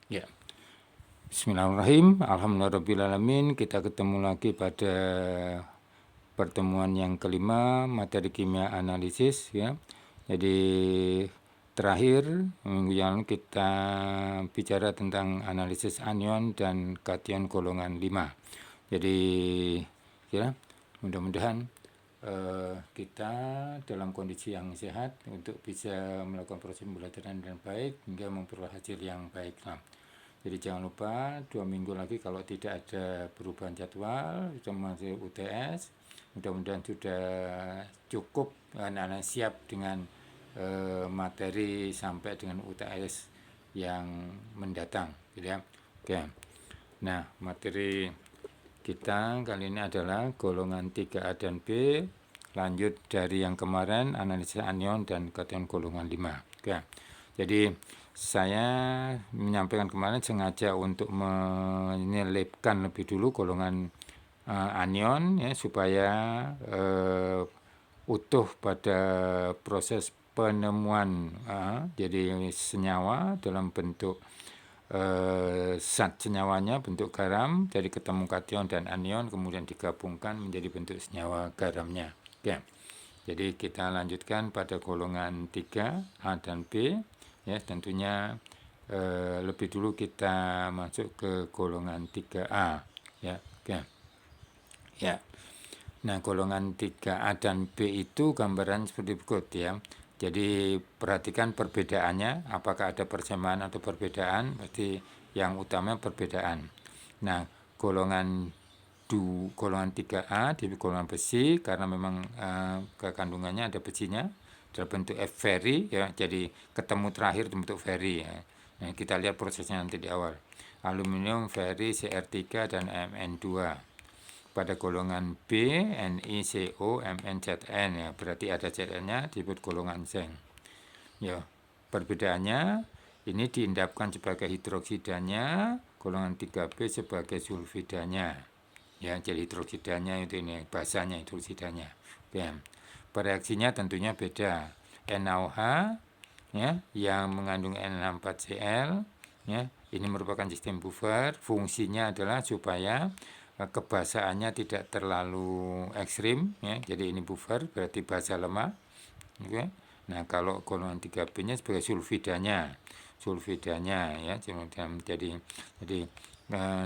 Ya, Bismillahirrahmanirrahim. Alhamdulillahirrabbilalamin. Kita ketemu lagi pada pertemuan yang kelima, materi kimia analisis ya. Jadi terakhir minggu yang lalu kita bicara tentang analisis anion dan kation golongan 5. Jadi ya, mudah-mudahan kita dalam kondisi yang sehat untuk bisa melakukan proses pembelajaran dengan baik hingga memperoleh hasil yang baik. Jadi jangan lupa 2 minggu lagi kalau tidak ada perubahan jadwal sudah masuk UTS, mudah-mudahan sudah cukup anak-anak siap dengan materi sampai dengan UTS yang mendatang, gitu ya. Oke. Nah, materi kita kali ini adalah golongan 3A dan B, lanjut dari yang kemarin analisis anion dan kation golongan 5. Oke. Jadi saya menyampaikan kemarin sengaja untuk menyelipkan lebih dulu golongan anion ya supaya utuh pada proses penemuan jadi senyawa dalam bentuk zat senyawanya bentuk garam, jadi ketemu kation dan anion kemudian digabungkan menjadi bentuk senyawa garamnya. Oke. Jadi kita lanjutkan pada golongan 3A dan B. Ya, tentunya lebih dulu kita masuk ke golongan 3A. Ya, oke. Ya. Nah, golongan 3A dan B itu gambaran seperti berikut ya. Jadi perhatikan perbedaannya, apakah ada persamaan atau perbedaan, pasti yang utama perbedaan. Nah, golongan 3A di golongan besi karena memang kekandungannya ada besinya dalam bentuk F-ferri ya, jadi ketemu terakhir bentuk ferri ya. Nah, kita lihat prosesnya nanti di awal. Aluminium, ferri, Cr3 dan Mn2. Pada golongan B, NiCO, MnZn ya, berarti ada Zn-nya disebut golongan zinc. Ya, perbedaannya ini diendapkan sebagai hidroksidanya, golongan 3B sebagai sulfidanya. Ya, jadi hidroksidanya itu ini basanya hidroksidanya. Ya. Bereaksinya tentunya beda. NaOH ya yang mengandung NH4Cl ya, ini merupakan sistem buffer. Fungsinya adalah supaya kebasaannya tidak terlalu ekstrim ya. Jadi ini buffer berarti basa lemah. Oke. Nah, kalau golongan 3B-nya sebagai sulfidanya ya. Jadi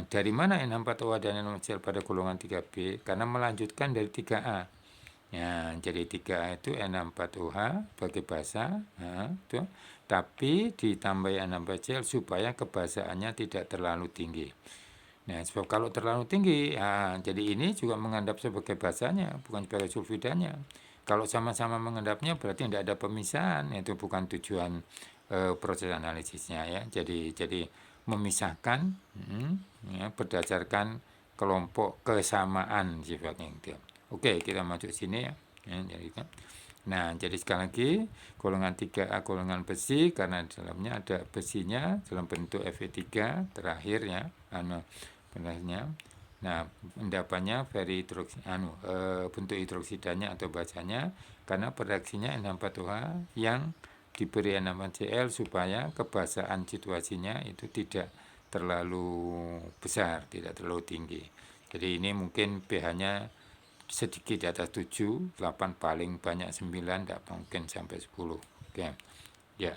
dari mana N4OH dan NaCl pada golongan 3B? Karena melanjutkan dari 3A. Ya, jadi 3A itu N4OH sebagai basa, itu. Tapi ditambah N4Cl supaya kebasaannya tidak terlalu tinggi. Nah, sebab kalau terlalu tinggi, jadi ini juga mengendap sebagai basanya, bukan sebagai sulfidanya. Kalau sama-sama mengendapnya berarti tidak ada pemisahan, itu bukan tujuan proses analisisnya ya. Jadi memisahkan ya, berdasarkan kelompok kesamaan sifatnya itu. Oke, kita masuk sini ya. Nah, jadi sekali lagi golongan 3A golongan besi karena di dalamnya ada besinya dalam bentuk Fe3 terakhir ya, benarnya. Nah, endapannya bentuk hidroksidanya atau basanya karena bereaksinya N4OH yang diberi N4Cl supaya kebasaan situasinya itu tidak terlalu besar, tidak terlalu tinggi. Jadi ini mungkin pH-nya sedikit di atas 7, 8 paling banyak 9, tidak mungkin sampai 10. Oke. Ya.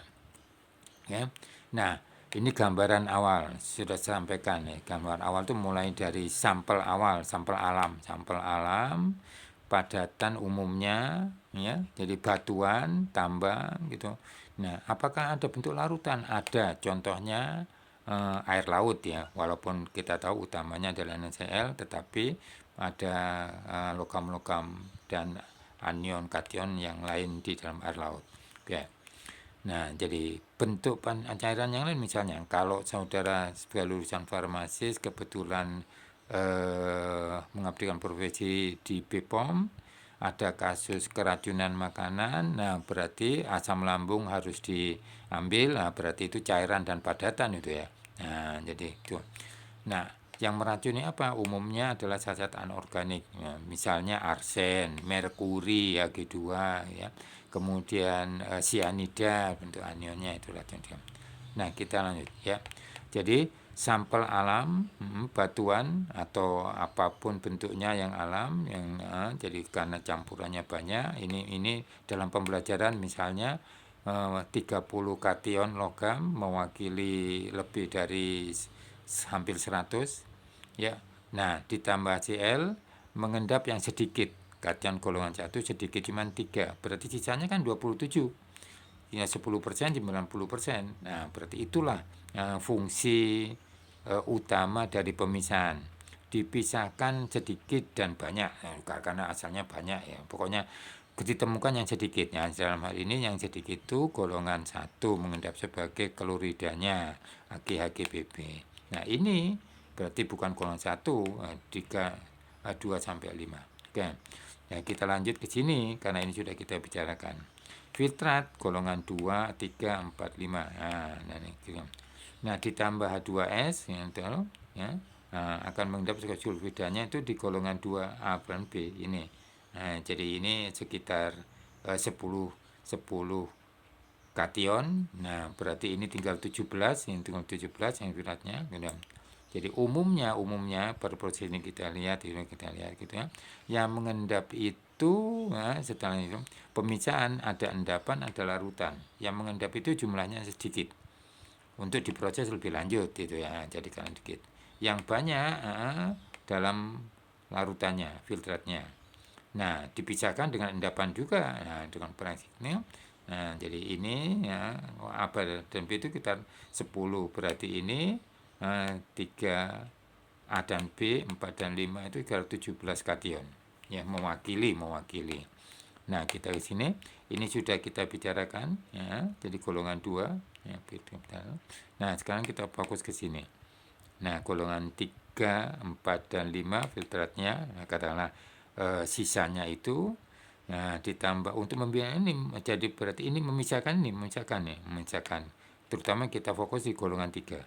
Ya. Nah, ini gambaran awal sudah saya sampaikan nih. Gambaran awal itu mulai dari sampel awal, sampel alam, padatan umumnya ya. Jadi batuan, tambang gitu. Nah, apakah ada bentuk larutan? Ada. Contohnya air laut ya. Walaupun kita tahu utamanya adalah NaCl, tetapi ada logam-logam dan anion kation yang lain di dalam air laut. Oke. Nah, jadi bentuk cairan yang lain misalnya kalau saudara sebagai lulusan farmasis kebetulan mengabdikan profesi di BPOM, ada kasus keracunan makanan, nah berarti asam lambung harus diambil, nah berarti itu cairan dan padatan itu ya. Nah, jadi itu. Nah, yang meracuni apa? Umumnya adalah zat-zat anorganik, ya, misalnya arsen, merkuri, ya, G2, ya. Kemudian sianida bentuk anionnya itu racun. Nah, kita lanjut ya. Jadi sampel alam, batuan atau apapun bentuknya yang alam, yang jadi karena campurannya banyak, ini dalam pembelajaran misalnya 30 kation logam mewakili lebih dari hampir 100, ya. Nah, ditambah Cl mengendap yang sedikit, kation golongan 1 sedikit cuma 3, berarti sisanya kan 27. Ya 10%, 90%. Nah, berarti itulah fungsi utama dari pemisahan. Dipisahkan sedikit dan banyak, karena asalnya banyak ya. Pokoknya ditemukan yang sedikit. Nah, dalam hal ini yang sedikit itu golongan 1 mengendap sebagai kloridanya AgHgBb. Nah, ini berarti bukan golongan 1, 2 sampai 5. Oke. Nah, kita lanjut ke sini karena ini sudah kita bicarakan. Filtrat golongan 2, 3, 4, 5. Nah, ditambah H2S ya, akan mengendap sulfidanya itu di golongan 2A dan B ini. Nah, jadi ini sekitar 10 kation. Nah, berarti ini tinggal 17, ini tinggal 17 yang filtratnya. Jadi umumnya pada proses ini kita lihat gitu ya. Yang mengendap itu setelah itu pemisahan ada endapan, ada larutan. Yang mengendap itu jumlahnya sedikit. Untuk diproses lebih lanjut gitu ya. Jadi kan sedikit. Yang banyak dalam larutannya, filtratnya. Nah, dipisahkan dengan endapan juga. Nah, dengan prinsipnya. Nah, jadi ini ya A dan B itu kita 10, berarti ini 3 A dan B, 4 dan 5 itu 17 kation. Ya, mewakili. Nah, kita di sini ini sudah kita bicarakan ya, jadi golongan 2 ya, nah, sekarang kita fokus ke sini. Nah, golongan 3, 4 dan 5 filtratnya, nah, katakanlah sisanya itu nah ditambah untuk membiayai ini, jadi berarti ini memisahkan, terutama kita fokus di golongan 3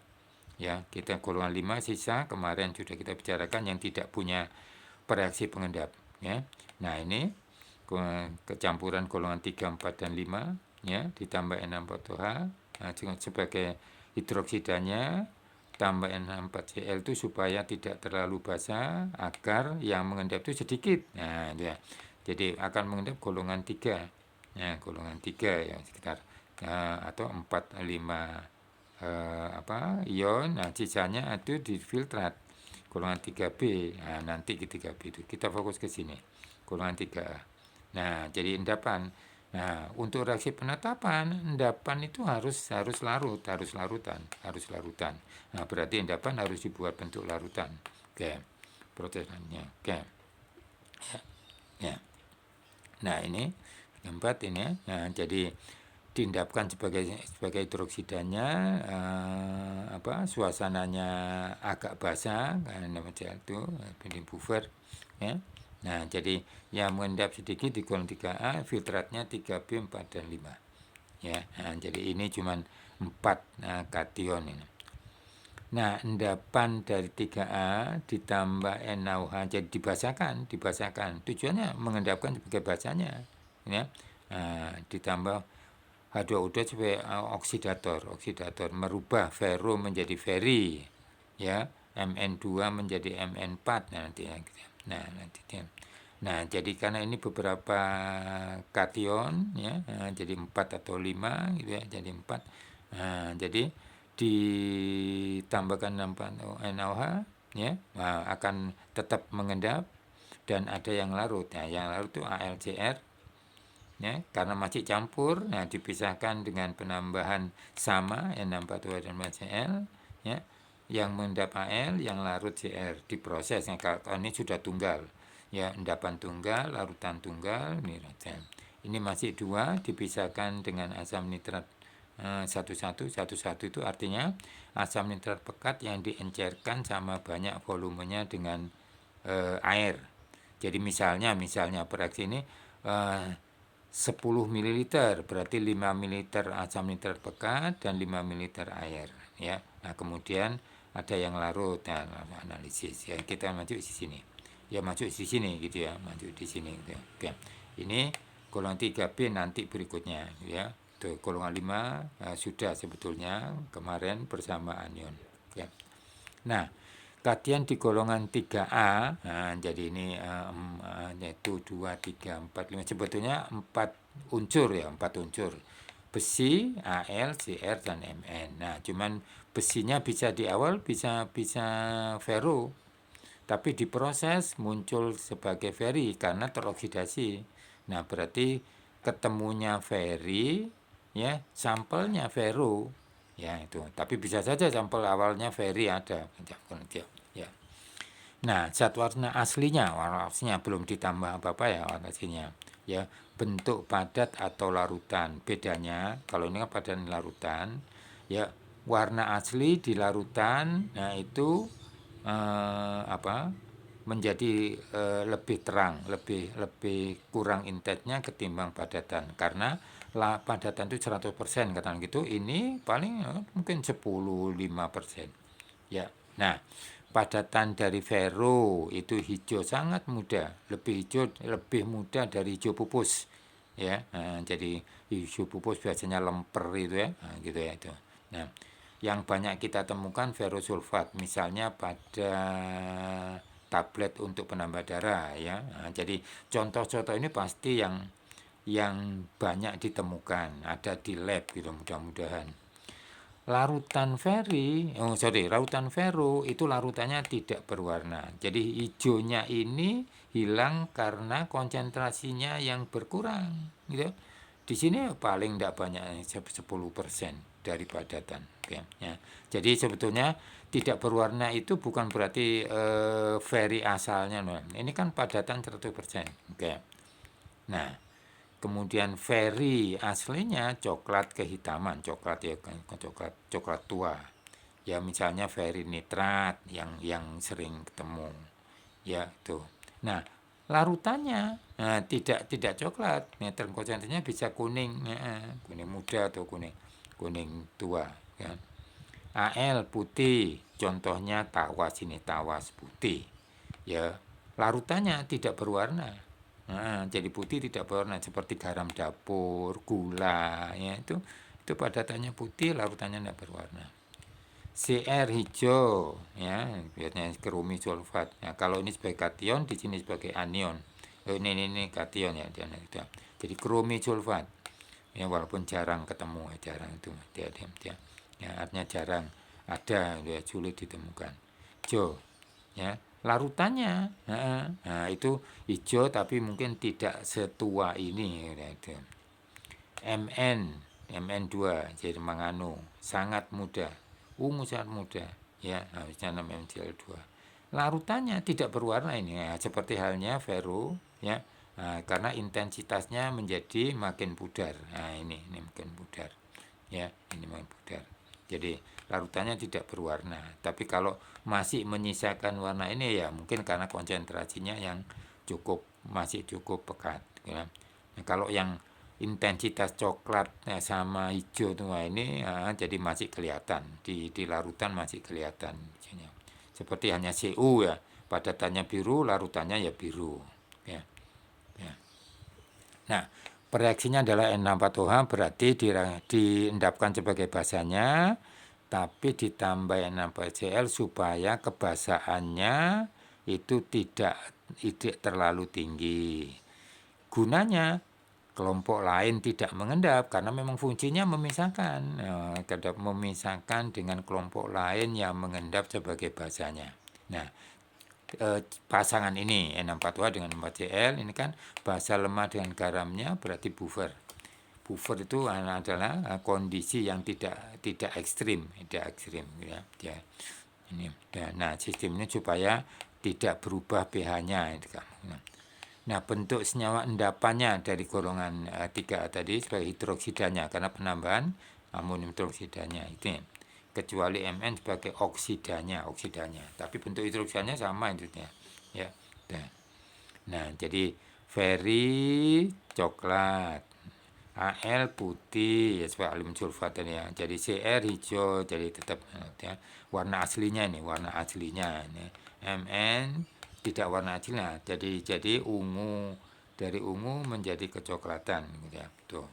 ya. Kita golongan 5 sisa kemarin sudah kita bicarakan yang tidak punya reaksi pengendap ya. Nah, ini kecampuran golongan 3, 4 dan 5 ya, ditambah N64H nah, sebagai hidroksidanya, tambah N4Cl itu supaya tidak terlalu basah agar yang mengendap itu sedikit. Nah, ya. Jadi akan mengendap golongan 3. Ya, golongan 3 ya sekitar atau 4 5 ion. Nah, sisanya itu difiltrat golongan 3B. Nah, nanti ke 3B itu kita fokus ke sini. Golongan 3A. Nah, jadi endapan. Nah, untuk reaksi penetapan, endapan itu harus larutan. Nah, berarti endapan harus dibuat bentuk larutan. Oke, prosesnya. Oke. Ya. Nah, ini keempat ini ya. Nah, jadi diendapkan sebagai hidroksidanya suasananya agak basah karena macam itu pending buffer ya. Nah, jadi yang mengendap sedikit di golongan 3A, filtratnya 3B, 4 dan 5 ya. Nah, jadi ini cuma 4 kation ini. Nah, endapan dari 3A ditambah NaOH jadi dibasahkan. Tujuannya mengendapkan sebagai basahnya ya. Nah, ditambah H2O2 sebagai oksidator merubah ferro menjadi feri ya, Mn2 menjadi Mn4 nanti ya. Nah, jadi karena ini beberapa kation ya, jadi 4 atau 5 gitu ya, jadi 4. Nah, jadi ditambahkan NaOH ya, akan tetap mengendap dan ada yang larut. Nah, yang larut itu AlCr ya, karena masih campur. Nah, dipisahkan dengan penambahan sama N64 dan Cl ya, yang mengendap Al, yang larut Cr, diproses. Nah, kalau ini sudah tunggal ya, endapan tunggal, larutan tunggal ini masih 2, dipisahkan dengan asam nitrat satu-satu itu artinya asam nitrat pekat yang diencerkan sama banyak volumenya dengan air. Jadi misalnya reaksi ini 10 ml berarti 5 ml asam nitrat pekat dan 5 ml air ya. Nah, kemudian ada yang larut. Nah, analisis ya, kita maju di sini ya, maju di sini gitu ya, maju di sini gitu ya. Oke, ini golongan 3B nanti berikutnya ya. Tuh, golongan 5 sudah sebetulnya kemarin bersama anion. Ya. Nah, kation di golongan 3A, nah, jadi ini yaitu 2, 3, 4, 5, sebetulnya 4 unsur ya, 4 unsur. Besi, Al, Cr, dan Mn. Nah, cuman besinya bisa di awal bisa ferro, tapi diproses muncul sebagai feri karena teroksidasi. Nah, berarti ketemunya feri, ya, sampelnya ferro, ya itu. Tapi bisa saja sampel awalnya feri ada, ya. Nah, zat warna aslinya belum ditambah apa-apa ya warna aslinya. Ya, bentuk padat atau larutan. Bedanya kalau ini kan padat larutan, ya warna asli di larutan, nah itu apa? Menjadi lebih terang, lebih kurang intensnya ketimbang padatan. Karena padatan itu 100% katakan gitu, ini paling mungkin 10-5%. Ya. Nah, padatan dari ferro itu hijau sangat muda, lebih muda dari hijau pupus. Ya, jadi hijau pupus biasanya lemper itu ya, gitu ya itu. Nah, yang banyak kita temukan ferrosulfat, misalnya pada tablet untuk penambah darah ya. Jadi contoh-contoh ini pasti yang banyak ditemukan, ada di lab gitu mudah-mudahan. Larutan ferro itu larutannya tidak berwarna. Jadi hijaunya ini hilang karena konsentrasinya yang berkurang, gitu. Di sini paling tidak banyak 10% dari padatan. Oke, ya. Jadi sebetulnya tidak berwarna itu bukan berarti feri asalnya. Ini kan padatan 100%. Oke. Nah, kemudian feri aslinya coklat kehitaman, coklat ya kan, coklat tua. Ya misalnya feri nitrat yang sering ketemu. Ya itu. Nah, larutannya tidak coklat, konsentrasinya bisa kuning, kuning muda atau kuning tua, ya. Al putih, contohnya tawas, ini tawas putih, ya larutannya tidak berwarna. Jadi putih tidak berwarna seperti garam dapur, gula, ya itu padatannya putih, larutannya tidak berwarna. Cr hijau, ya biasanya kerumi sulfat. Nah, kalau ini sebagai kation, di sini sebagai anion. Ini kation ya, jadi kerumi sulfat. Ya walaupun jarang ketemu, jarang itu dia ya artinya jarang ada, ya sulit ditemukan. Hijau, ya larutannya, itu hijau tapi mungkin tidak setua ini, ya, itu. Mn2 jadi menganu sangat muda, ungu sangat muda, ya harusnya 6 MgL2. Larutannya tidak berwarna ini, ya, seperti halnya ferro, ya. Nah, karena intensitasnya menjadi makin pudar. Nah, ini makin pudar. Ya, ini makin pudar. Jadi larutannya tidak berwarna. Tapi kalau masih menyisakan warna ini ya mungkin karena konsentrasinya yang masih cukup pekat. Ya. Nah, kalau yang intensitas coklat sama hijau tua ini jadi masih kelihatan di larutan, masih kelihatan. Seperti hanya Cu ya, padatannya biru, larutannya ya biru. Ya. Ya. Nah, reaksinya adalah N64OH berarti diendapkan sebagai basanya, tapi ditambah N64Cl supaya kebasaannya itu tidak terlalu tinggi. Gunanya kelompok lain tidak mengendap karena memang fungsinya memisahkan, memisahkan dengan kelompok lain yang mengendap sebagai basanya. Nah, pasangan ini N64OH dengan N4Cl ini kan basa lemah dengan garamnya berarti buffer. Buffer itu adalah kondisi yang tidak ekstrim, ya. Ini. Nah, sistem ini supaya tidak berubah pH-nya. Nah, bentuk senyawa endapannya dari golongan 3 tadi sebagai hidroksidanya karena penambahan amonium hidroksidanya itu ya. Kecuali Mn sebagai oksidanya. Tapi bentuk hidroksidanya sama itu ya. Nah, jadi feri coklat, Al putih ya sebagai aluminium sulfat tadi ya. Jadi Cr hijau, jadi tetap ya. Warna aslinya ini. Mn tidak warna aslinya, jadi ungu, dari ungu menjadi kecoklatan gitu ya. Tuh.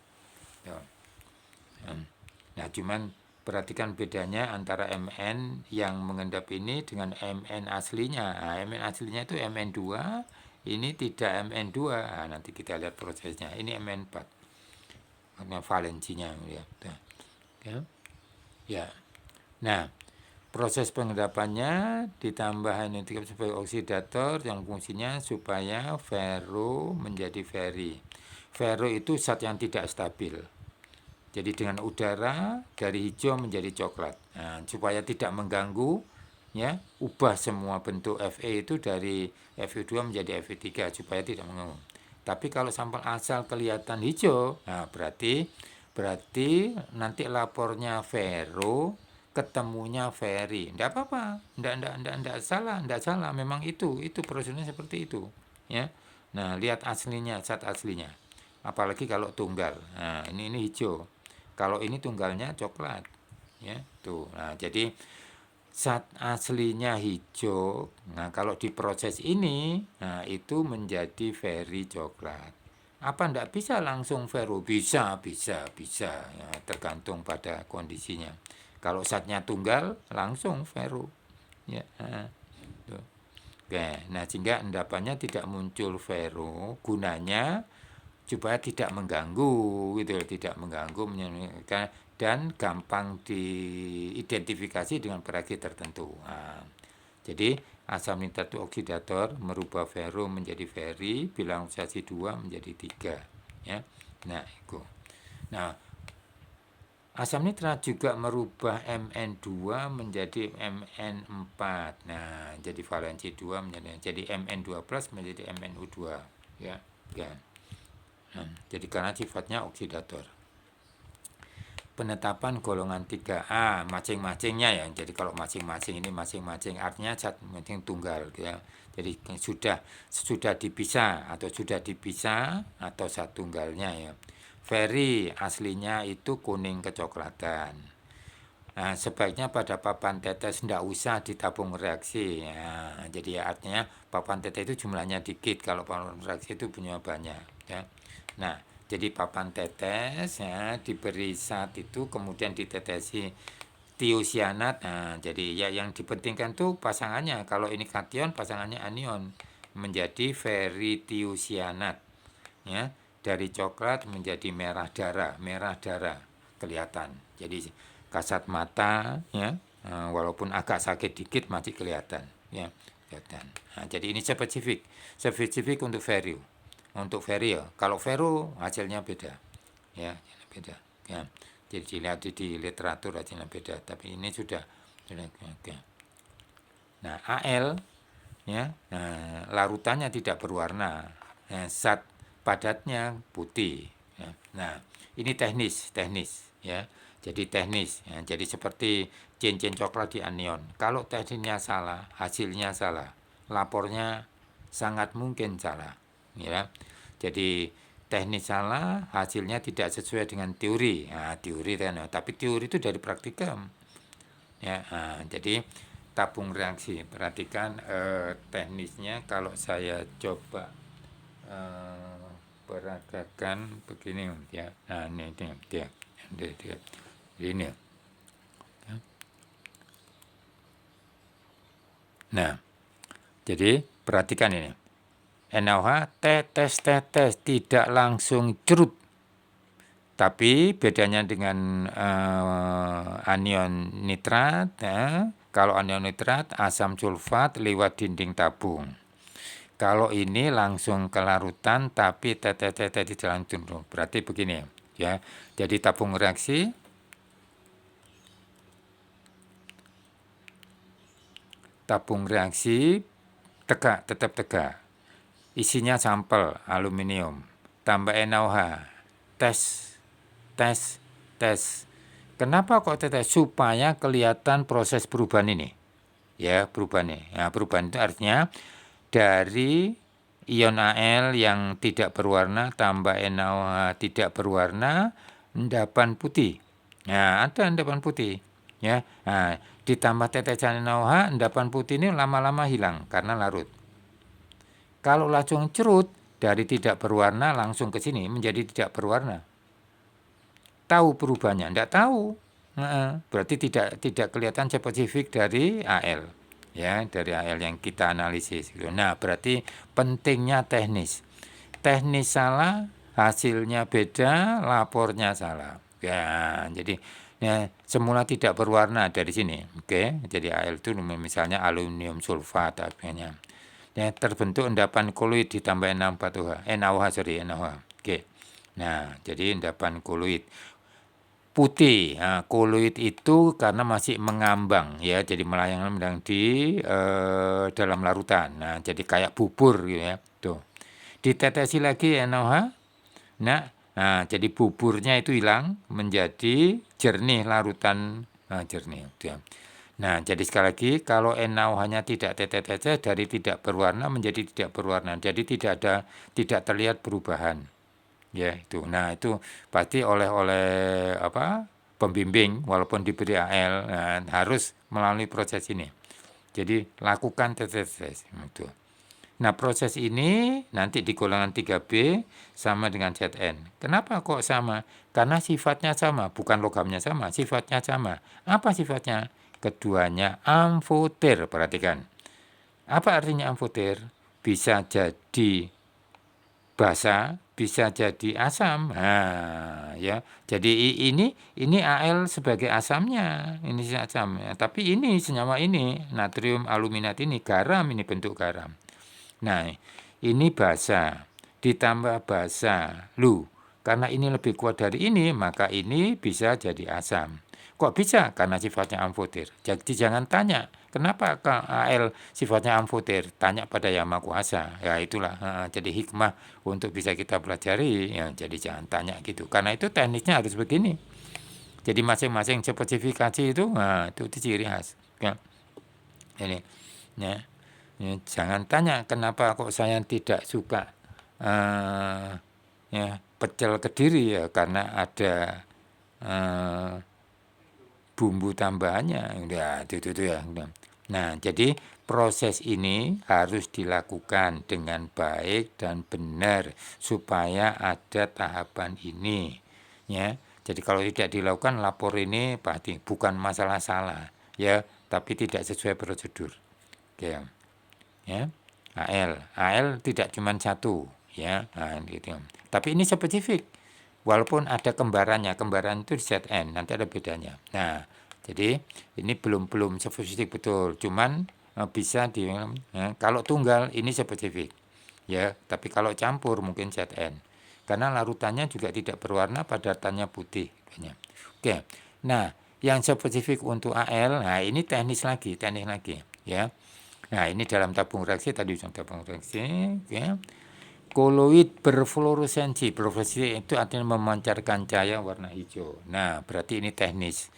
Nah, cuman Perhatikan bedanya antara Mn yang mengendap ini dengan Mn aslinya. Nah, Mn aslinya itu Mn2, ini tidak Mn2. Nah, nanti kita lihat prosesnya. Ini Mn4. Karena valensinya ya. Ya. Ya. Nah, proses pengendapannya ditambah NO3 sebagai oksidator yang fungsinya supaya ferro menjadi feri. Ferro itu zat yang tidak stabil. Jadi dengan udara dari hijau menjadi coklat. Nah, supaya tidak mengganggu, ya, ubah semua bentuk Fe itu dari Fe2 menjadi Fe3 supaya tidak mengganggu. Tapi kalau sampel asal kelihatan hijau, nah berarti nanti lapornya ferro ketemunya feri. Tidak apa-apa, tidak salah, memang itu prosesnya seperti itu, ya. Nah, lihat aslinya, zat aslinya. Apalagi kalau tunggal. Nah, ini hijau. Kalau ini tunggalnya coklat, ya. Tuh. Nah, jadi zat aslinya hijau. Nah, kalau diproses ini, nah itu menjadi feri coklat. Apa ndak bisa langsung ferro? Bisa. Ya, tergantung pada kondisinya. Kalau zatnya tunggal, langsung ferro. Ya, tuh. Oke, nah sehingga endapannya tidak muncul ferro, gunanya supaya tidak mengganggu, gitu, tidak mengganggu, dan gampang diidentifikasi dengan perakit tertentu. Nah, jadi asam nitrat itu oksidator merubah ferro menjadi feri, bilang oksidasi 2 menjadi 3, ya. Nah, itu. Nah, asam nitrat juga merubah Mn2 menjadi Mn4. Nah, jadi valensi 2 jadi Mn2 plus menjadi MnO2, ya. Kan. Nah, jadi karena sifatnya oksidator. Penetapan golongan 3A masing-masingnya ya. Jadi kalau masing-masing ini masing-masing artinya zat masing tunggal, ya. Jadi sudah dipisah atau zat tunggalnya, ya. Feri aslinya itu kuning kecoklatan. Nah, sebaiknya pada papan tetes tidak usah ditabung reaksi. Ya. Jadi artinya papan tetes itu jumlahnya dikit, kalau papan reaksi itu punya banyak, ya. Nah, jadi papan tetes, ya, diberi zat itu kemudian ditetesi tiosianat. Nah, jadi ya yang dipentingkan tuh pasangannya. Kalau ini kation, pasangannya anion menjadi ferritiosianat, ya. Dari coklat menjadi merah darah kelihatan. Jadi kasat mata, ya, walaupun agak sakit dikit masih kelihatan, ya, kelihatan. Nah, jadi ini spesifik untuk ferro. Untuk ferro, kalau ferro hasilnya beda, ya, beda, ya. Jadi dilihat di literatur hasilnya beda, tapi ini sudah. Nah, Al, ya, larutannya tidak berwarna, zat padatnya putih, ya. Nah, ini teknis, ya. Jadi teknis, ya. Jadi seperti cincin coklat di anion. Kalau teknisnya salah, hasilnya salah, lapornya sangat mungkin salah, ya. Jadi teknis salah, hasilnya tidak sesuai dengan teori. Nah, teori kan, tapi teori itu dari praktikum, ya. Nah, jadi tabung reaksi, perhatikan teknisnya. Kalau saya coba peragakan begini, ya. Nah, ini dia. Ini. Nah, jadi perhatikan ini. NaOH tetes tidak langsung cerut. Tapi bedanya dengan anion nitrat, ya, kalau anion nitrat asam sulfat lewat dinding tabung. Kalau ini langsung ke larutan tapi tetes di dalam tabung. Berarti begini, ya. Jadi tabung reaksi tegak, tetap tegak. Isinya sampel aluminium, tambah NaOH. Tes. Kenapa kok tetes? Supaya kelihatan proses perubahan ini. Ya, perubahan ini. Nah, perubahan itu artinya dari ion Al yang tidak berwarna tambah NaOH tidak berwarna, endapan putih. Nah, ada endapan putih, ya. Nah, ditambah tetesan NaOH, endapan putih ini lama-lama hilang karena larut. Kalau langsung cerut dari tidak berwarna langsung ke sini menjadi tidak berwarna. Tahu perubahannya? Tidak tahu. Berarti tidak kelihatan spesifik dari AL, ya, dari AL yang kita analisis. Nah, berarti pentingnya teknis. Teknis salah, hasilnya beda, lapornya salah. Ya, jadi ya, semula tidak berwarna dari sini. Oke, jadi AL itu misalnya aluminium sulfat artinya. Ya, terbentuk endapan koloid ditambah NaOH, NaOH. Oke. Nah, jadi endapan koloid putih. Nah, koloid itu karena masih mengambang ya, jadi melayang-layang di dalam larutan. Nah, jadi kayak bubur gitu ya. Tuh. Ditetesi lagi NaOH. Nah, jadi buburnya itu hilang menjadi jernih larutan jernih. Ya. Nah, jadi sekali lagi kalau NaOH-nya tidak tetes dari tidak berwarna menjadi tidak berwarna. Jadi tidak terlihat perubahan. Ya, itu. Nah, itu pasti oleh apa? Pembimbing walaupun diberi AL harus melalui proses ini. Jadi lakukan tetes itu. Nah, proses ini nanti di golongan 3B sama dengan ZN. Kenapa kok sama? Karena sifatnya sama, bukan logamnya sama, sifatnya sama. Apa sifatnya? Keduanya amfoter, perhatikan. Apa artinya amfoter? Bisa jadi basa, bisa jadi asam. Nah, ya. Jadi ini Al sebagai asamnya, ini asam. Tapi ini senyawa ini, natrium aluminat ini garam, ini bentuk garam. Nah, ini basa, ditambah basa, karena ini lebih kuat dari ini, maka ini bisa jadi asam. Kok bisa? Karena sifatnya amfoter. Jadi jangan tanya, kenapa Al sifatnya amfoter? Tanya pada Yang Maha Kuasa. Ya itulah, jadi hikmah untuk bisa kita pelajari. Ya, jadi jangan tanya gitu. Karena itu tekniknya harus begini. Jadi masing-masing spesifikasi itu, itu ciri khas. Ya. Ini, ya. Ya, jangan tanya kenapa kok saya tidak suka ya, pecel Kediri, ya karena ada bumbu tambahannya. Ya, itu ya. Nah, jadi proses ini harus dilakukan dengan baik dan benar supaya ada tahapan ini. Ya, jadi kalau tidak dilakukan lapor ini pasti bukan masalah salah, ya, tapi tidak sesuai prosedur. Oke. Ya, AL tidak cuma satu, ya, gitu. Tapi ini spesifik, walaupun ada kembaran itu di ZN, nanti ada bedanya. Nah, jadi ini belum spesifik betul, cuman bisa kalau tunggal ini spesifik, ya, tapi kalau campur mungkin ZN, karena larutannya juga tidak berwarna, padatannya putih. Oke, nah yang spesifik untuk AL, nah ini teknis lagi, ya. Nah, ini dalam tabung reaksi, tadi tabung reaksi, ya. Koloid berfluoresensi. Berfluoresensi itu artinya memancarkan cahaya warna hijau. Nah, berarti ini teknis.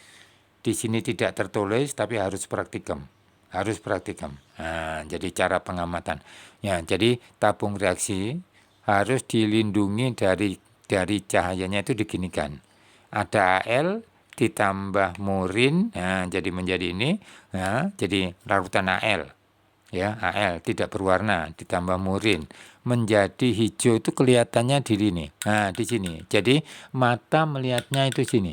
Di sini tidak tertulis, tapi harus praktikum. Nah, jadi cara pengamatan. Ya, jadi tabung reaksi harus dilindungi dari cahayanya itu diginikan. Ada Al ditambah murin, nah, jadi menjadi ini, nah, jadi larutan Al. Ya, Al tidak berwarna ditambah murin menjadi hijau, itu kelihatannya di sini. Nah, di sini. Jadi mata melihatnya itu sini.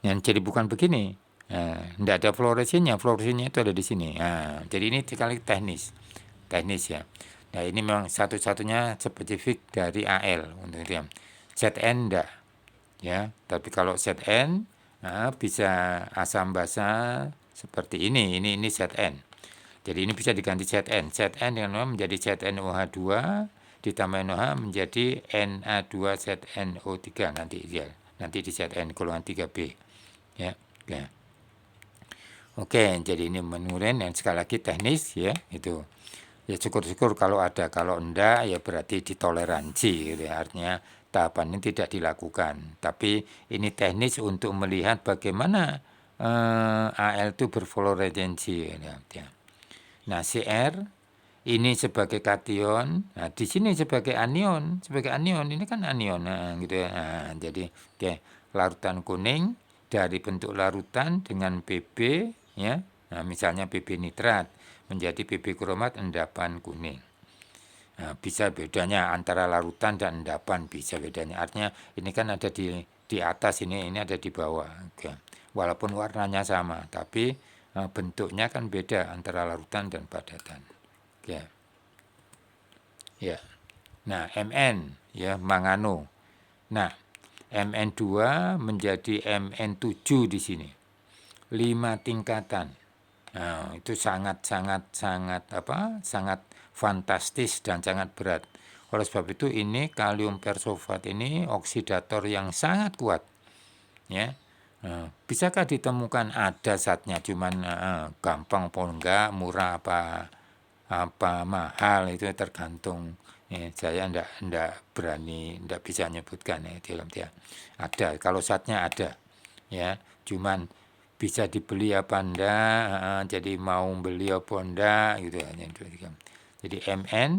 Yang jadi bukan begini. Nah, tidak ada fluoresennya itu ada di sini. Nah, jadi ini sekali teknis ya. Nah, ini memang satu-satunya spesifik dari AL untuk dia. ZN enggak, ya. Tapi kalau ZN bisa asam basa seperti ini ZN. Jadi ini bisa diganti ZN. ZN yang menjadi ZnOH2 ditambah NOH menjadi Na2ZNO3 nanti di ZN golongan 3B. Ya. Ya. Oke, jadi ini menurin dan sekali lagi teknis, ya, itu. Ya syukur-syukur kalau ada, kalau enggak ya berarti ditoleransi gitu ya. Artinya tahapan ini tidak dilakukan. Tapi ini teknis untuk melihat bagaimana AL itu berfluoresensi ya. Nah, Cr ini sebagai kation, nah di sini sebagai anion, ini kan anion, nah, gitu ya. Nah, jadi larutan kuning dari bentuk larutan dengan Pb, ya. Nah, misalnya Pb nitrat menjadi Pb kromat endapan kuning. Nah, bisa bedanya antara larutan dan endapan, bisa bedanya. Artinya ini kan ada di atas, ini ada di bawah. Oke. walaupun warnanya sama, tapi bentuknya kan beda antara larutan dan padatan. Oke. Ya. Nah, Mn ya mangano. Nah, Mn2 menjadi Mn7 di sini. 5 tingkatan. Nah, itu sangat fantastis dan sangat berat. Oleh sebab itu ini kalium persofat ini oksidator yang sangat kuat. Ya. Bisakah ditemukan? Ada zatnya, cuman gampang apa enggak, murah apa mahal itu tergantung. Ya, saya enggak berani, enggak bisa menyebutkan ya dalam dia. Ada, kalau zatnya ada. Ya, cuman bisa dibeli apa enggak, jadi mau beli apa enggak gitu ya. Jadi Mn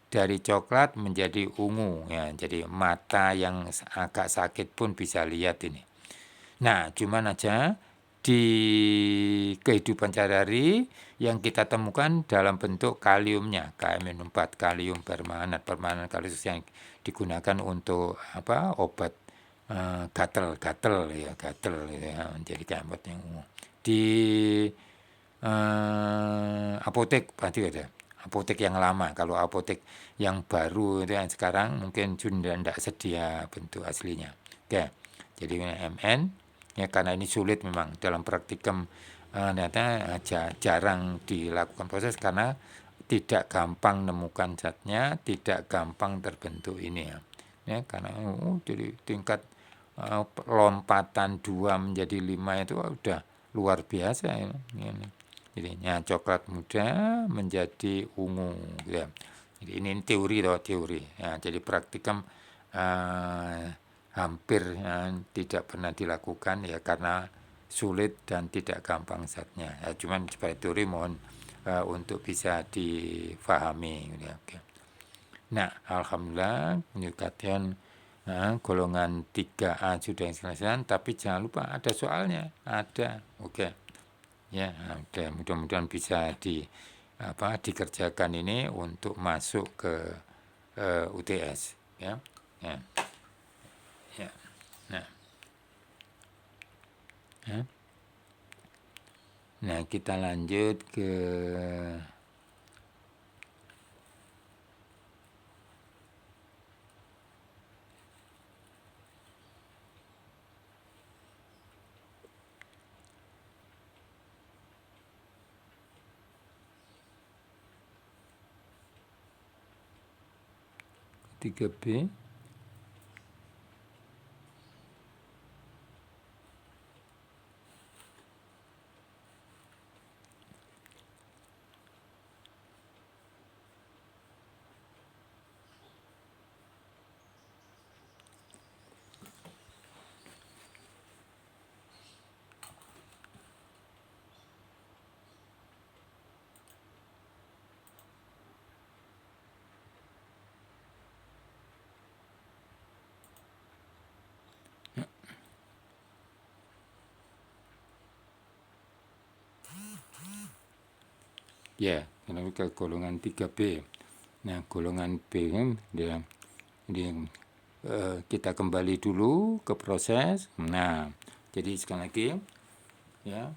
dari coklat menjadi ungu ya, jadi mata yang agak sakit pun bisa lihat ini. Nah, cuman aja di kehidupan sehari-hari yang kita temukan dalam bentuk kaliumnya, Km4, kalium permanganat kalium yang digunakan untuk obat gatel ya, jadi kambat yang umum. Di apotek pasti ada. Apotek yang lama, kalau apotek yang baru itu yang sekarang mungkin sudah tidak sedia bentuk aslinya. Oke, jadi Mn ya karena ini sulit memang dalam praktikum ternyata jarang dilakukan proses karena tidak gampang nemukan zatnya, tidak gampang terbentuk ini ya karena jadi tingkat lompatan 2 menjadi 5 itu udah luar biasa ya. Jadinya coklat muda menjadi ungu gitu ya. Jadi ini teori ya, jadi praktikum hampir tidak pernah dilakukan ya karena sulit dan tidak gampang zatnya ya, cuman sebagai teori mohon untuk bisa difahami gitu ya. Oke. Nah, alhamdulillah penyukatan golongan 3A sudah selesai, tapi jangan lupa ada soalnya, ada. Oke. Ya, mudah-mudahan bisa dikerjakan ini untuk masuk ke UTS ya. Ya. Ya. Nah. Ya. Nah, kita lanjut ke tiga B. Ya, ke golongan 3B. Nah, golongan B dia kita kembali dulu ke proses. Nah, jadi sekali lagi ya,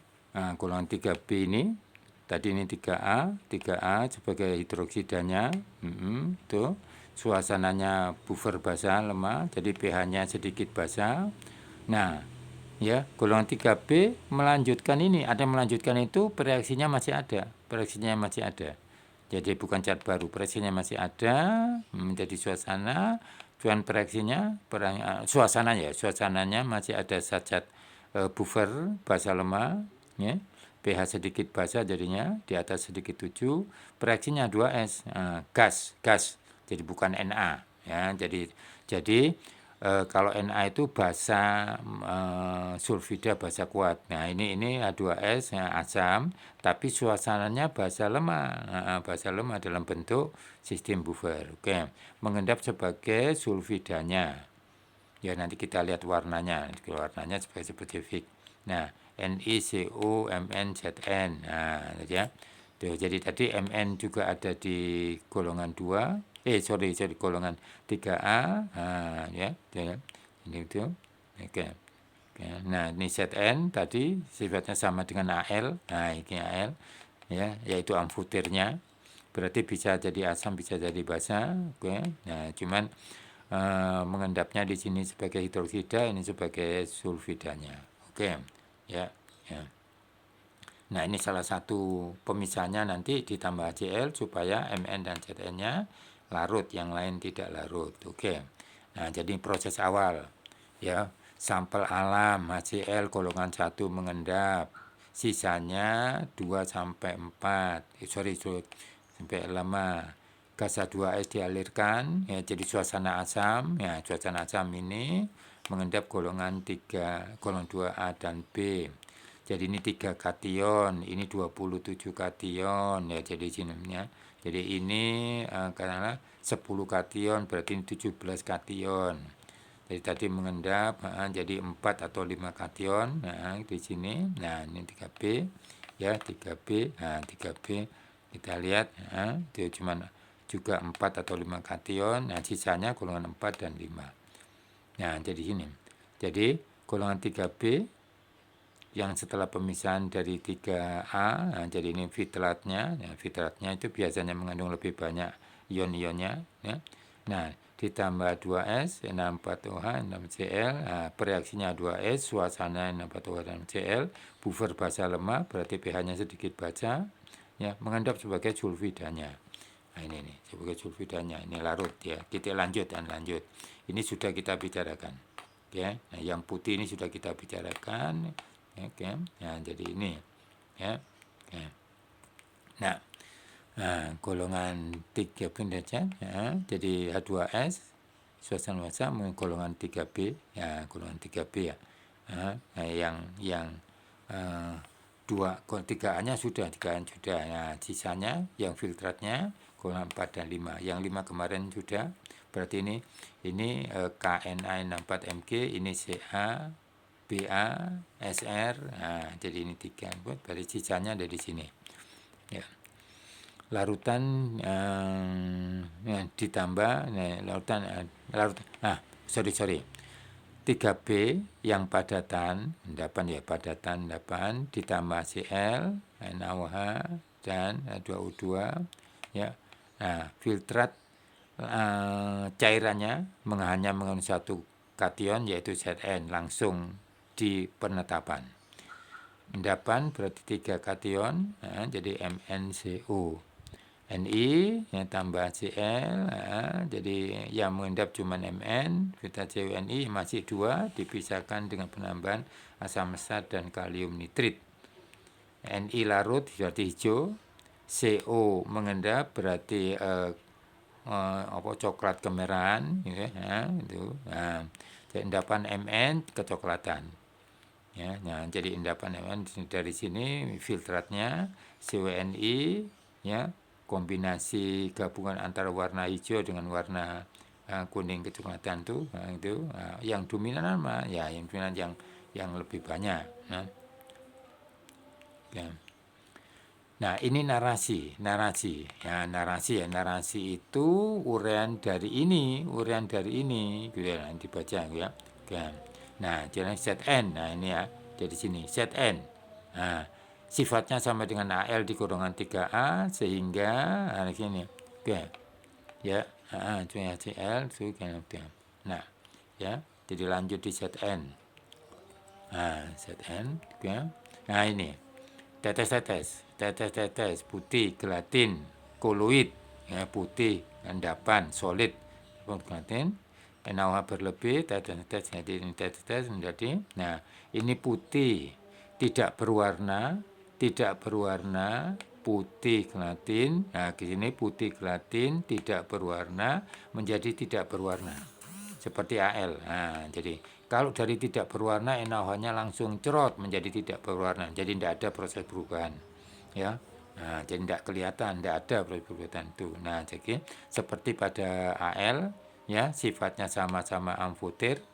golongan 3B ini tadi ini 3A sebagai hidroksidanya, tuh suasananya buffer basah lemah, jadi pH-nya sedikit basah. Nah, ya golongan 3B melanjutkan ini, ada yang melanjutkan itu reaksinya masih ada, jadi bukan cat baru, reaksinya masih ada menjadi suasana, cuman suasananya masih ada zat-zat buffer basah lemah ya, pH sedikit basah jadinya di atas sedikit 7, reaksinya 2S, gas, jadi bukan Na ya, jadi kalau Na itu basa sulfida basa kuat. Nah, ini H2S ya, asam, tapi suasananya basa lemah dalam bentuk sistem buffer. Oke, mengendap sebagai sulfidanya. Ya, nanti kita lihat warnanya sebagai spesifik. Nah, NiCO-MnZn. Nah, ya. Jadi tadi Mn juga ada di golongan 2. Golongan 3A. Ya. Ini itu. Oke. Ya. Nah, ini ZN tadi sifatnya sama dengan AL. Nah, ini AL ya, yaitu amfoternya. Berarti bisa jadi asam, bisa jadi basa. Oke. Nah, cuman mengendapnya di sini sebagai hidroksida, ini sebagai sulfidanya. Oke. Ya, ya. Nah, ini salah satu pemisahnya, nanti ditambah HCl supaya Mn dan Zn-nya larut, yang lain tidak larut. Oke. Nah, jadi proses awal ya, sampel alam HCl golongan 1 mengendap. Sisanya 2 sampai 4. Sampai lama. Gas H2S dialirkan ya, jadi suasana asam. Ya, suasana asam ini mengendap golongan 3, golongan 2A dan B. Jadi ini 3 kation, ini 27 kation ya, jadi sini ya. Jadi ini karena 10 kation berarti ini 17 kation. Jadi tadi mengendap jadi 4 atau 5 kation. Nah, di sini. Nah, ini 3B ya, 3B. Nah, 3B kita lihat itu cuma juga 4 atau 5 kation. Nah, sisanya golongan 4 dan 5. Nah, jadi ini. Jadi golongan 3B yang setelah pemisahan dari 3A, nah, jadi ini fitratnya. Nah, fitratnya itu biasanya mengandung lebih banyak ion-ionnya ya. Nah, ditambah 2S, N4OH, N6Cl, nah, bereaksinya 2S, suasana N4OH dan Cl, buffer basa lemah, berarti pH-nya sedikit basa, ya, mengendap sebagai sulfidanya. Nah, ini nih, sebagai sulfidanya, ini larut ya, titik lanjut dan lanjut. Ini sudah kita bicarakan. Oke, nah, yang putih ini sudah kita bicarakan. Oke, nah jadi ini ya. Oke. Nah, golongan 3 pendecan ya, jadi H2S suasana basa golongan 3B ya, golongan 3B ya. Nah, yang 3A-nya sudah, 3A sudah. Nah, sisanya yang filtratnya golongan 4 dan 5. Yang 5 kemarin sudah. Berarti ini KNA64Mg, ini Ca, BA, SR. Nah, jadi ini 3. Berarti sisanya ada di sini. Ya. Larutan ditambah larutan sorry 3B yang padatan endapan ditambah Cl, NaOH dan H2O2 ya. Nah, filtrat cairannya hanya mengandung satu kation yaitu Zn langsung di penetapan. Endapan berarti 3 kation, jadi MnCO. Ni tambah Cl, jadi yang mengendap cuma Mn, kita CuNi masih 2, dipisahkan dengan penambahan asam mesat dan kalium nitrit. Ni larut berarti hijau, Co mengendap berarti coklat kemerahan, gitu, itu. Nah, endapan Mn kecoklatan. Ya, nah, jadi endapan Mn dari sini filtratnya CuNi ya, kombinasi gabungan antara warna hijau dengan warna kuning kecoklatan tuh, itu yang dominan apa ya, yang dominan yang lebih banyak. Ya. Nah, ini narasi ya, narasi itu uraian dari ini gitu ya, dibaca ya. Nah, jadi Zn, nah ini ya, jadi sini Zn. Nah, sifatnya sama dengan Al di golongan 3A sehingga sini. Oke. Ya, cuma Cl nah, ya, jadi lanjut di Zn. Nah, Zn, oke. Nah, ini tetes putih, gelatin, koloid ya, putih, endapan, solid, gelatin, NaOH berlebih, tetes menjadi. Nah, ini putih, tidak berwarna, putih gelatin. Nah, di sini putih gelatin tidak berwarna menjadi tidak berwarna. Seperti Al. Nah, jadi kalau dari tidak berwarna, NaOH-nya langsung cerot menjadi tidak berwarna. Jadi tidak ada proses perubahan. Ya. Nah, jadi tidak kelihatan, tidak ada proses perubahan itu. Nah, jadi seperti pada Al, ya, sifatnya sama-sama amfoter,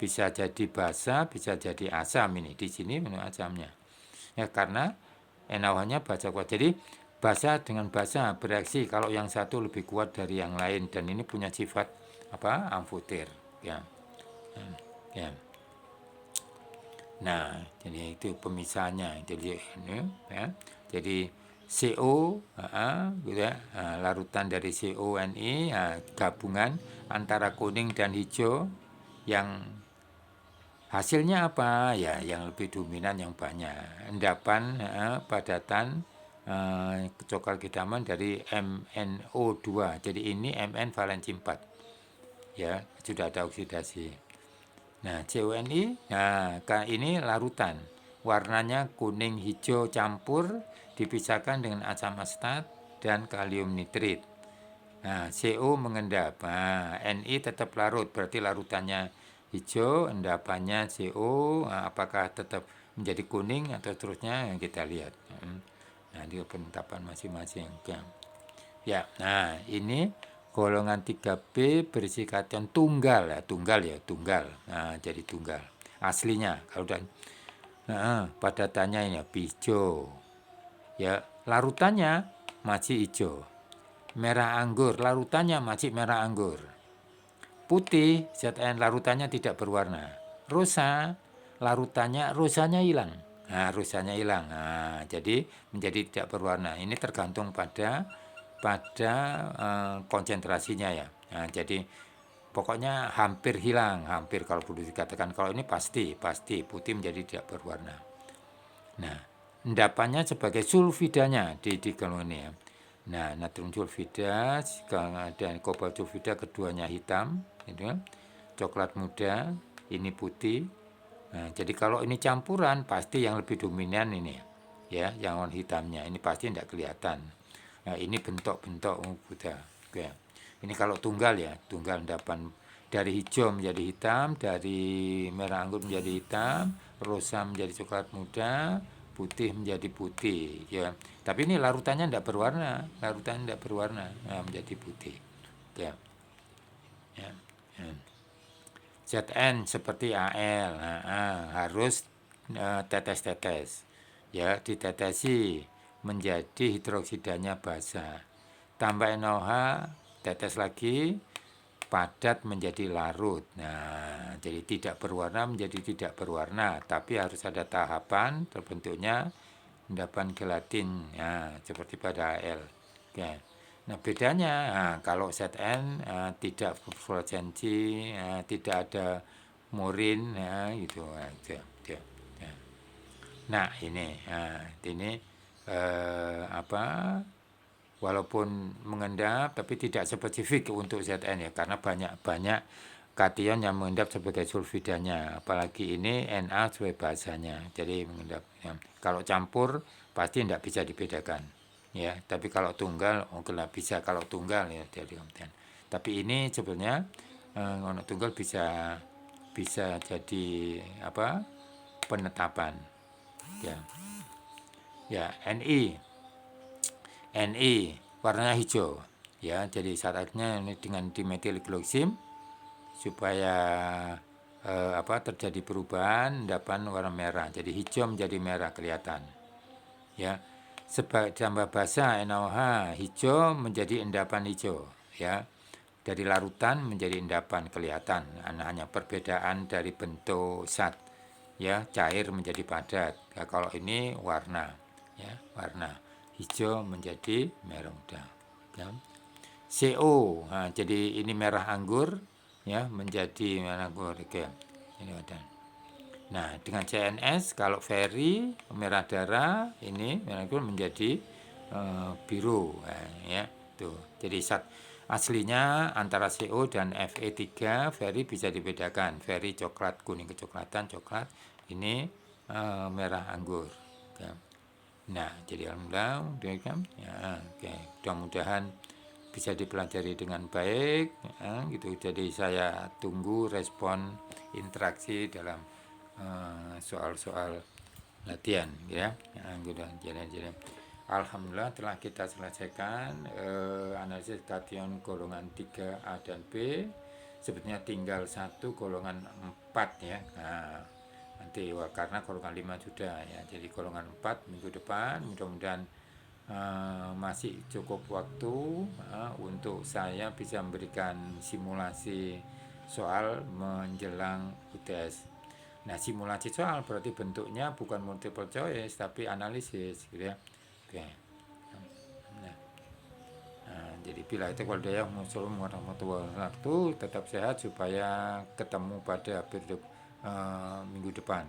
bisa jadi basa, bisa jadi asam ini. Di sini menurut asamnya. Ya, karena NaOH-nya basa kuat. Jadi basa dengan basa bereaksi kalau yang satu lebih kuat dari yang lain, dan ini punya sifat amfoter. Ya. Ya. Nah, jadi itu pemisahnya. Jadi ini ya. Jadi CO, gitu ya, larutan dari CONI, gabungan antara kuning dan hijau yang hasilnya apa? Ya, yang lebih dominan yang banyak. Endapan, padatan, coklat kehidaman dari MnO2. Jadi ini Mn valensi 4. Ya, sudah ada oksidasi. Nah, CONI, nah ini larutan. Warnanya kuning hijau campur dipisahkan dengan asam asetat dan kalium nitrit. Nah, CO mengendap. Nah, Ni tetap larut, berarti larutannya hijau, endapannya CO, nah, apakah tetap menjadi kuning atau seterusnya yang kita lihat. Nah, di penetapan masing-masing. Ya, nah ini golongan 3B berisi kation tunggal ya, tunggal. Nah, jadi tunggal. Aslinya kalau udah padatannya ini hijau. Ya, larutannya masih hijau. Merah anggur, larutannya masih merah anggur. Putih, ZN larutannya tidak berwarna. Rosa, rosanya hilang. Nah, rosanya hilang. Nah, jadi menjadi tidak berwarna. Ini tergantung pada konsentrasinya ya. Nah, jadi pokoknya hampir hilang, hampir kalau perlu dikatakan. Kalau ini pasti putih menjadi tidak berwarna. Nah, endapannya sebagai sulfidanya di golongan ini ya. Nah, natrium sulfida dan kobalt sulfida keduanya hitam, gitu. Coklat muda, ini putih. Nah, jadi kalau ini campuran pasti yang lebih dominan ini ya, yang warna hitamnya ini pasti tidak kelihatan. Nah, ini bentuk-bentuk Buddha. Oke. Ini kalau tunggal ya, tunggal endapan dari hijau menjadi hitam, dari merah anggur menjadi hitam, rosa menjadi coklat muda, putih menjadi putih ya. Tapi ini larutannya tidak berwarna, nah, menjadi putih. Ya. Ya. Ya. ZN seperti AL, harus tetes-tetes, ya ditetesi menjadi hidroksidanya basah. Tambah NaOH, tetes lagi, padat menjadi larut. Nah, jadi tidak berwarna menjadi tidak berwarna, tapi harus ada tahapan terbentuknya endapan gelatin, ya, seperti pada AL. Oke. Nah, bedanya kalau ZN tidak berfluoresensi, tidak ada murin, ya, gitu aja. Nah, ini apa? Walaupun mengendap, tapi tidak spesifik untuk ZN ya, karena banyak kation yang mengendap sebagai sulfidanya, apalagi ini Na sebagai bahasanya, jadi mengendap. Ya. Kalau campur pasti tidak bisa dibedakan, ya. Tapi kalau tunggal, nggak bisa. Kalau tunggal ya jadi kemudian. Tapi ini sebenarnya tunggal bisa jadi apa? Penetapan, ya. Ya, Ni warnanya hijau, ya. Jadi syaratnya dengan dimetilgliksim supaya terjadi perubahan endapan warna merah. Jadi hijau menjadi merah kelihatan. Ya. Sebagai tambah basah NaOH hijau menjadi endapan hijau, ya. Dari larutan menjadi endapan kelihatan. Hanya perbedaan dari bentuk zat, ya, cair menjadi padat. Ya, kalau ini warna, ya, warna hijau menjadi merah muda. Ya. CO, jadi ini merah anggur, ya, menjadi merah anggur. Oke. Ini ada. Nah, dengan CNS kalau Ferry merah darah, ini merah anggur menjadi biru, ya. Tuh. Jadi aslinya antara CO dan Fe3 Ferry bisa dibedakan. Ferry coklat, kuning kecoklatan, coklat. Ini merah anggur. Oke. Nah, jadi alhamdulillah, ya, oke. Mudah-mudahan bisa dipelajari dengan baik, ya, gitu. Jadi saya tunggu respon interaksi dalam soal-soal latihan, ya. Jadi alhamdulillah telah kita selesaikan analisis kation golongan 3A dan B. Sebetulnya tinggal satu golongan 4 ya. Nah, nanti karena golongan 5 sudah ya. Jadi golongan 4 minggu depan mudah-mudahan masih cukup waktu untuk saya bisa memberikan simulasi soal menjelang UTS. Nah, simulasi soal berarti bentuknya bukan multiple choice tapi analisis gitu ya. Oke. Nah, jadi bila itu kalau dia muncul warahmatullahi wabarakatuh tetap sehat supaya ketemu pada minggu depan.